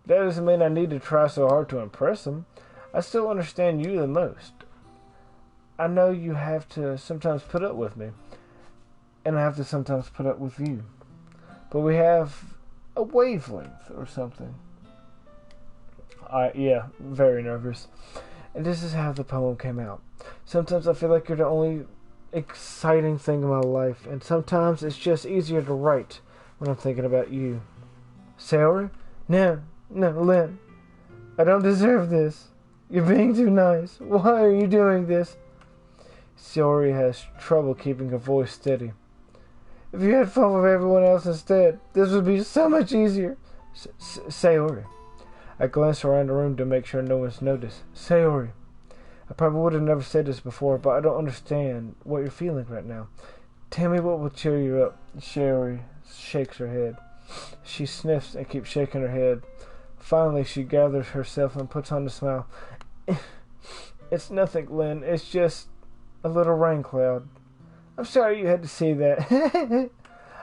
Speaker 1: That doesn't mean I need to try so hard to impress them. I still understand you the most. I know you have to sometimes put up with me. And I have to sometimes put up with you. But we have a wavelength or something. Yeah, very nervous. And this is how the poem came out. Sometimes I feel like you're the only exciting thing in my life, and sometimes it's just easier to write when I'm thinking about you. Sayori? No, Lynn. I don't deserve this. You're being too nice. Why are you doing this? Sayori has trouble keeping her voice steady. If you had fun with everyone else instead, this would be so much easier. Sayori. I glanced around the room to make sure no one's noticed. Sayori. I probably would have never said this before, but I don't understand what you're feeling right now. Tell me what will cheer you up. Sayori shakes her head. She sniffs and keeps shaking her head. Finally, she gathers herself and puts on a smile. It's nothing, Lynn. It's just a little rain cloud. I'm sorry you had to see that.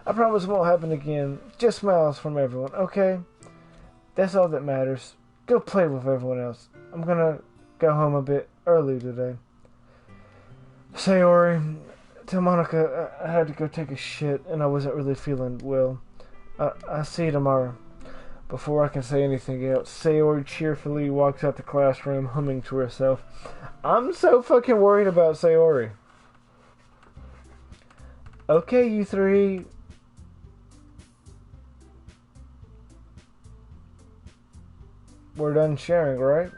Speaker 1: I promise it won't happen again. Just smiles from everyone, okay? That's all that matters. Go play with everyone else. I'm gonna go home a bit early today. Sayori, tell Monica I had to go take a shit and I wasn't really feeling well. I'll see you tomorrow. Before I can say anything else, Sayori cheerfully walks out the classroom, humming to herself. I'm so fucking worried about Sayori. Okay, you three. We're done sharing, right?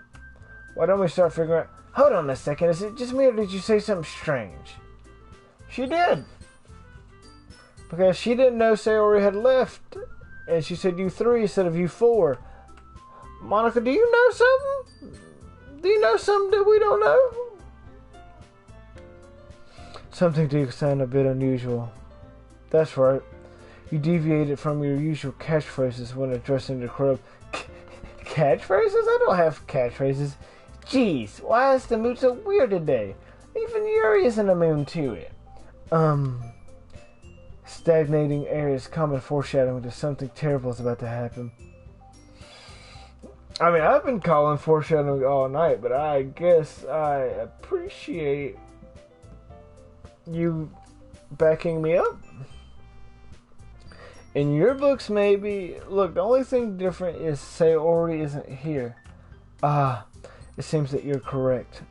Speaker 1: Why don't we start figuring out... Hold on a second, is it just me or did you say something strange? She did. Because she didn't know Sayori had left. And she said you three instead of you four. Monica, do you know something? Do you know something that we don't know? Something do sound a bit unusual. That's right. You deviated from your usual catchphrases when addressing the crowd. Catchphrases? I don't have catchphrases. Jeez, why is the mood so weird today? Even Yuri isn't immune to it. Stagnating air is common foreshadowing that something terrible is about to happen. I mean, I've been calling foreshadowing all night, but I guess I appreciate you backing me up. In your books, maybe. Look, the only thing different is Sayori isn't here. It seems that you're correct.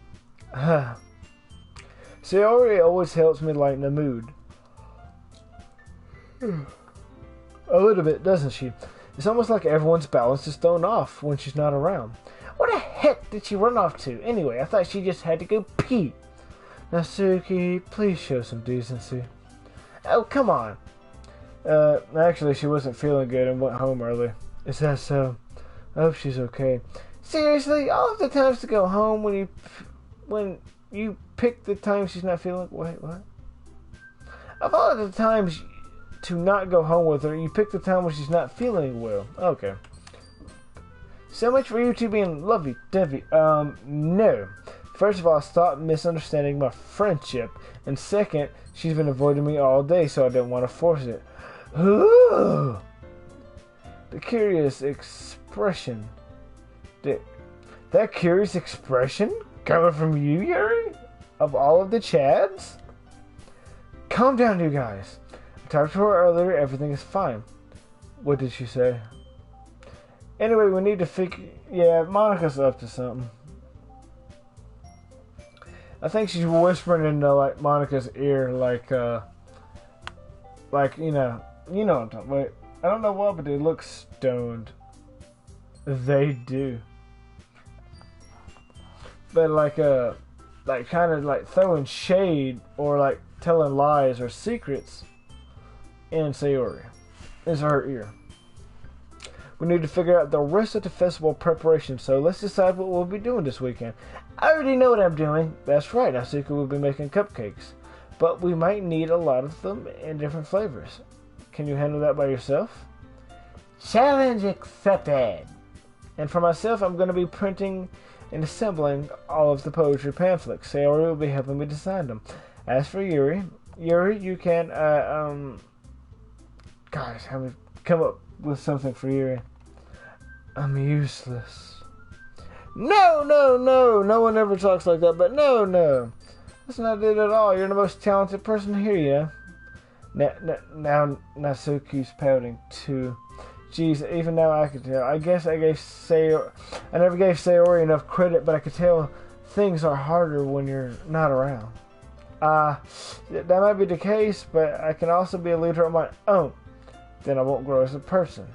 Speaker 1: Sayori always helps me lighten the mood. A little bit, doesn't she? It's almost like everyone's balance is thrown off when she's not around. What the heck did she run off to? Anyway, I thought she just had to go pee. Natsuki, please show some decency. Oh, come on. Actually, she wasn't feeling good and went home early. Is that so? I hope she's okay. Seriously, all of the times to go home when you pick the time she's not feeling... Wait, what? Of all of the times to not go home with her. You pick the time when she's not feeling well. Okay. So much for you two being lovey-dovey. No. First of all, stop misunderstanding my friendship. And second, she's been avoiding me all day, so I didn't want to force it. Ooh. The curious expression. That curious expression coming from you, Yuri? Of all of the Chads? Calm down, you guys. I talked to her earlier. Everything is fine. What did she say? Anyway, we need to figure... Yeah, Monica's up to something. I think she's whispering into, like, Monica's ear, like, you know what I'm talking about. I don't know what, but they look stoned. They do. But, like, kind of, like, throwing shade or, like, telling lies or secrets in Sayori. Is her ear. We need to figure out the rest of the festival preparation, so let's decide what we'll be doing this weekend. I already know what I'm doing. That's right, Asuka will be making cupcakes. But we might need a lot of them in different flavors. Can you handle that by yourself? Challenge accepted! And for myself, I'm going to be printing and assembling all of the poetry pamphlets. Sayori will be helping me design them. As for Yuri, you can, guys, have me come up with something for Yuri. I'm useless. No one ever talks like that, but no. That's not it at all. You're the most talented person here, yeah? Now Natsuki's pouting too. Jeez, even now I can tell. I guess I never gave Sayori enough credit, but I could tell things are harder when you're not around. That might be the case, but I can also be a leader on my own. Then I won't grow as a person.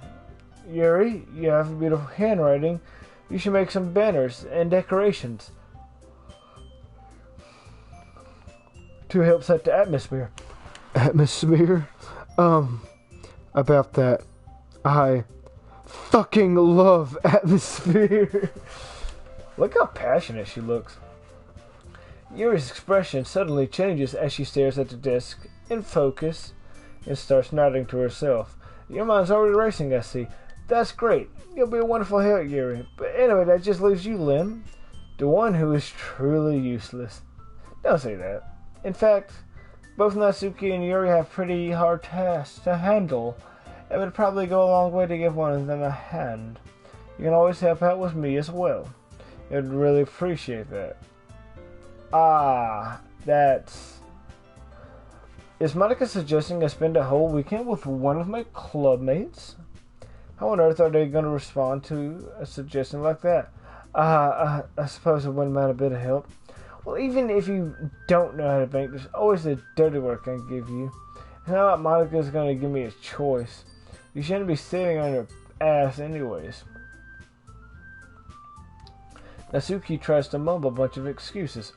Speaker 1: Yuri, you have beautiful handwriting. You should make some banners and decorations to help set the atmosphere. Atmosphere? About that. I fucking love atmosphere. Look how passionate she looks. Yuri's expression suddenly changes as she stares at the desk in focus and starts nodding to herself. Your mind's already racing, I see. That's great. You'll be a wonderful help, Yuri. But anyway, that just leaves you, Lim. The one who is truly useless. Don't say that. In fact, both Natsuki and Yuri have pretty hard tasks to handle. It would probably go a long way to give one of them a hand. You can always help out with me as well. I'd really appreciate that. That's... Is Monica suggesting I spend a whole weekend with one of my clubmates? How on earth are they going to respond to a suggestion like that? I suppose it wouldn't mind a bit of help. Well, even if you don't know how to bank, there's always the dirty work I can give you. It's not like Monica's going to give me a choice. You shouldn't be sitting on your ass anyways. Natsuki tries to mumble a bunch of excuses.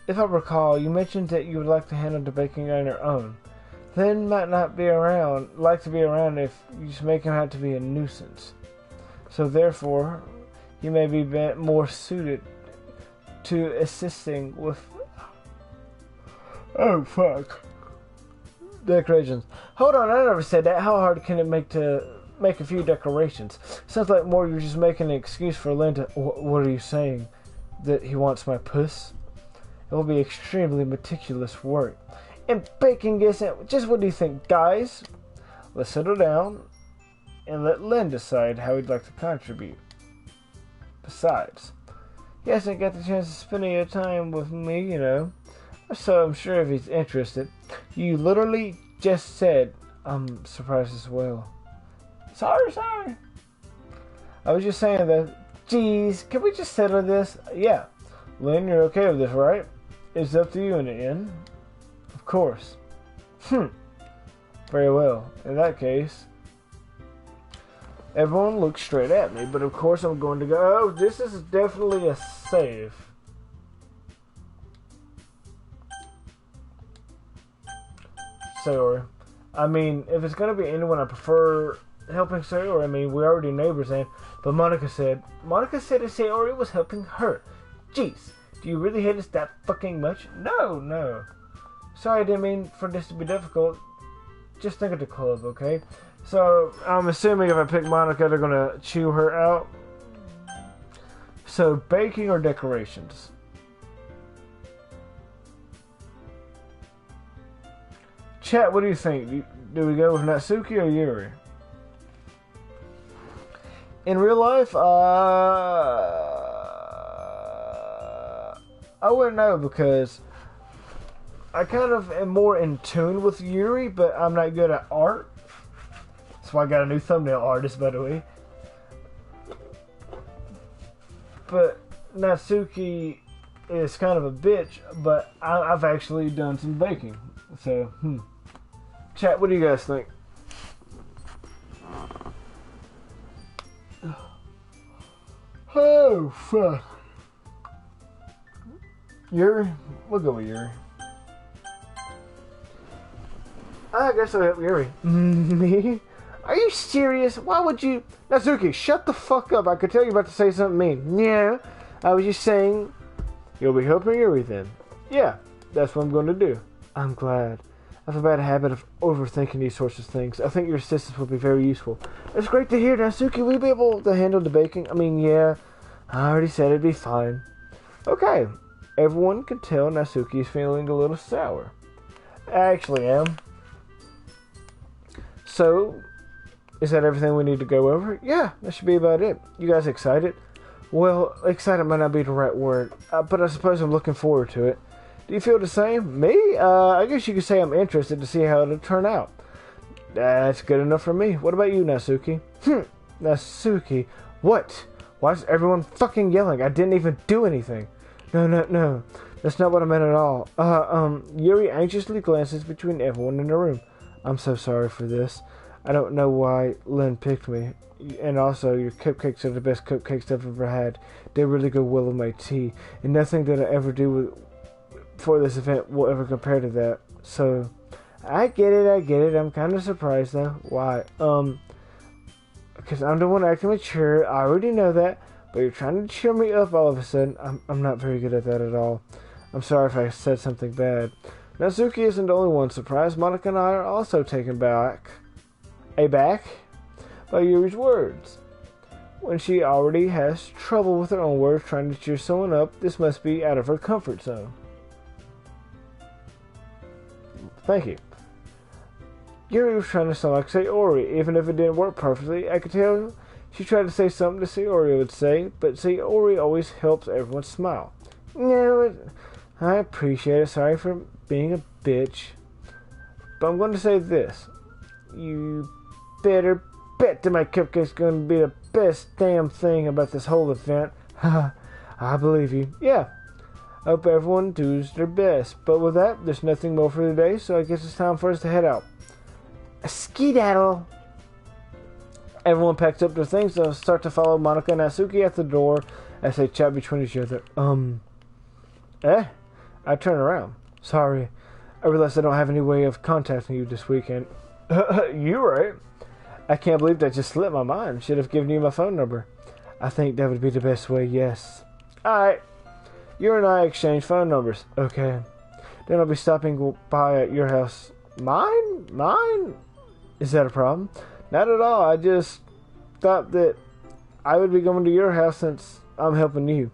Speaker 1: If I recall, you mentioned that you would like to handle the baking on your own. Then might not be around, like to be around if you just make him out to be a nuisance. So therefore, you may be more suited to assisting with... Oh, fuck. Decorations. Hold on, I never said that. How hard can it make to make a few decorations? Sounds like more you're just making an excuse for Linda. What are you saying? That he wants my puss? It will be extremely meticulous work. And baking isn't... Just what do you think, guys? Let's settle down and let Len decide how he'd like to contribute. Besides, he hasn't got the chance to spend any time with me, you know. So I'm sure if he's interested. You literally just said, I'm surprised as well. Sorry. I was just saying that, geez, can we just settle this? Yeah. Lynn, you're okay with this, right? It's up to you in the end. Of course. Very well. In that case, everyone looks straight at me, but of course I'm going to go, oh, this is definitely a save. Sayori. I mean, if it's going to be anyone, I prefer helping Sayori. I mean, we're already neighbors, but Monica said that Sayori was helping her. Jeez, do you really hate us that fucking much? No. Sorry, I didn't mean for this to be difficult. just think of the club, okay? So I'm assuming if I pick Monica, they're gonna chew her out. So baking or decorations? Chat, what do you think? Do we go with Natsuki or Yuri? In real life, I wouldn't know because I kind of am more in tune with Yuri, but I'm not good at art. That's why I got a new thumbnail artist, by the way. But Natsuki is kind of a bitch, but I've actually done some baking. So, Chat, what do you guys think? Oh, fuck. Yuri? We'll go with Yuri. I guess I'll help Yuri. Me? Are you serious? Why would you... Natsuki, shut the fuck up. I could tell you about to say something mean. Yeah, I was just saying... You'll be helping Yuri then. Yeah, that's what I'm going to do. I'm glad. I have a bad habit of overthinking these sorts of things. I think your assistance will be very useful. It's great to hear, Natsuki. Will you be able to handle the baking? I mean, yeah. I already said it'd be fine. Okay. Everyone can tell Natsuki is feeling a little sour. I actually am. So, is that everything we need to go over? Yeah, that should be about it. You guys excited? Well, excited might not be the right word, but I suppose I'm looking forward to it. Do you feel the same? Me? I guess you could say I'm interested to see how it'll turn out. That's good enough for me. What about you, Natsuki? Natsuki? What? Why is everyone fucking yelling? I didn't even do anything. No. That's not what I meant at all. Yuri anxiously glances between everyone in the room. I'm so sorry for this. I don't know why Lynn picked me. And also, your cupcakes are the best cupcakes I've ever had. They really go well with my tea. And nothing that I ever do for this event will ever compare to that. So, I get it. I'm kind of surprised, though. Why? Because I'm the one acting mature. I already know that. But you're trying to cheer me up all of a sudden. I'm not very good at that at all. I'm sorry if I said something bad. Natsuki isn't the only one surprised. Monica and I are also taken aback by Yuri's words. When she already has trouble with her own words trying to cheer someone up, this must be out of her comfort zone. Thank you. Yuri was trying to sound like Sayori. Even if it didn't work perfectly, I could tell she tried to say something that Sayori would say, but Sayori always helps everyone smile. No, I appreciate it. Sorry for being a bitch. But I'm going to say this. You better bet that my cupcake's going to be the best damn thing about this whole event. I believe you. Yeah. I hope everyone does their best. But with that, there's nothing more for today, so I guess it's time for us to head out. A skedaddle. Everyone packs up their things and start to follow Monica and Natsuki at the door as they chat between each other. I turn around. Sorry. I realize I don't have any way of contacting you this weekend. You're right. I can't believe that just slipped my mind. Should have given you my phone number. I think that would be the best way, yes. Alright. You and I exchange phone numbers. Okay. Then I'll be stopping by at your house. Mine? Is that a problem? Not at all. I just thought that I would be going to your house since I'm helping you.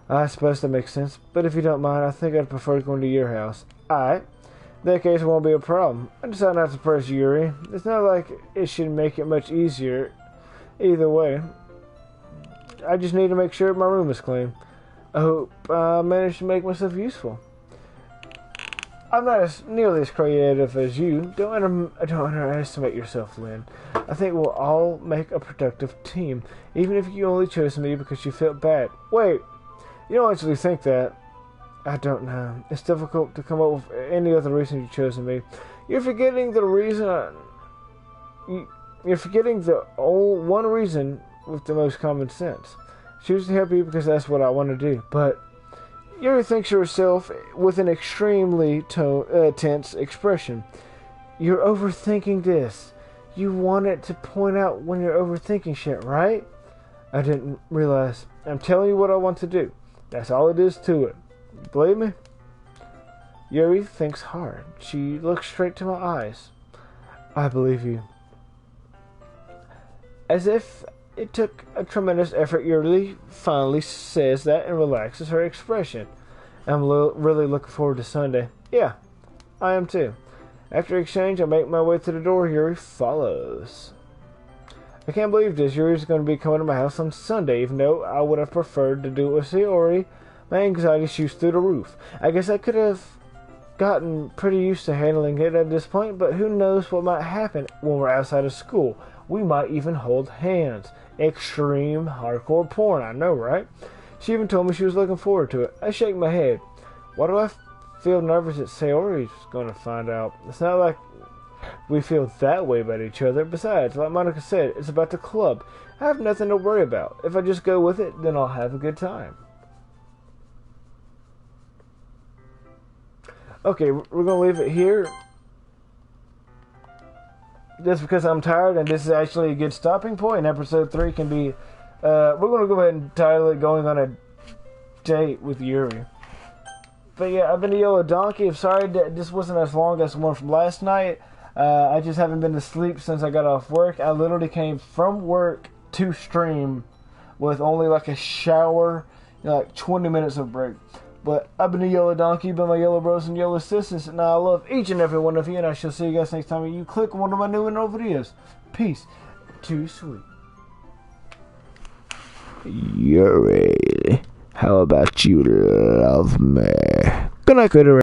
Speaker 1: I suppose that makes sense. But if you don't mind, I think I'd prefer going to your house. Alright. In that case, it won't be a problem. I decided not to press Yuri. It's not like it should make it much easier either way. I just need to make sure my room is clean. I hope I managed to make myself useful. I'm not nearly as creative as you. Don't underestimate yourself, Lynn. I think we'll all make a productive team, even if you only chose me because you felt bad. Wait, you don't actually think that. I don't know. It's difficult to come up with any other reason you chose me. You're forgetting the reason. You're forgetting the one reason with the most common sense. Choose to help you because that's what I want to do. But Yuri thinks yourself with an extremely tense expression. You're overthinking this. You wanted to point out when you're overthinking shit, right? I didn't realize. I'm telling you what I want to do. That's all it is to it. Believe me? Yuri thinks hard. She looks straight to my eyes. I believe you. As if it took a tremendous effort, Yuri finally says that and relaxes her expression. I'm really looking forward to Sunday. Yeah, I am too. After exchange, I make my way to the door. Yuri follows. I can't believe this. Yuri's going to be coming to my house on Sunday, even though I would have preferred to do it with Sayori. My anxiety shoots through the roof. I guess I could have gotten pretty used to handling it at this point, but who knows what might happen when we're outside of school. We might even hold hands. Extreme hardcore porn, I know, right? She even told me she was looking forward to it. I shake my head. Why do I feel nervous that Sayori's going to find out? It's not like we feel that way about each other. Besides, like Monica said, it's about the club. I have nothing to worry about. If I just go with it, then I'll have a good time. Okay, we're going to leave it here. Just because I'm tired, and this is actually a good stopping point. And episode 3 can be... we're going to go ahead and title it Going on a Date with Yuri. But yeah, I've been TheYoloDonkey. I'm sorry that this wasn't as long as the one from last night. I just haven't been to sleep since I got off work. I literally came from work to stream with only like a shower, like 20 minutes of break. But I've been TheYoloDonkey, been my yellow bros and yellow sisters, and I love each and every one of you, and I shall see you guys next time you click one of my new and old videos. Peace. Too sweet. Yuri, how about you love me? Good night, critter.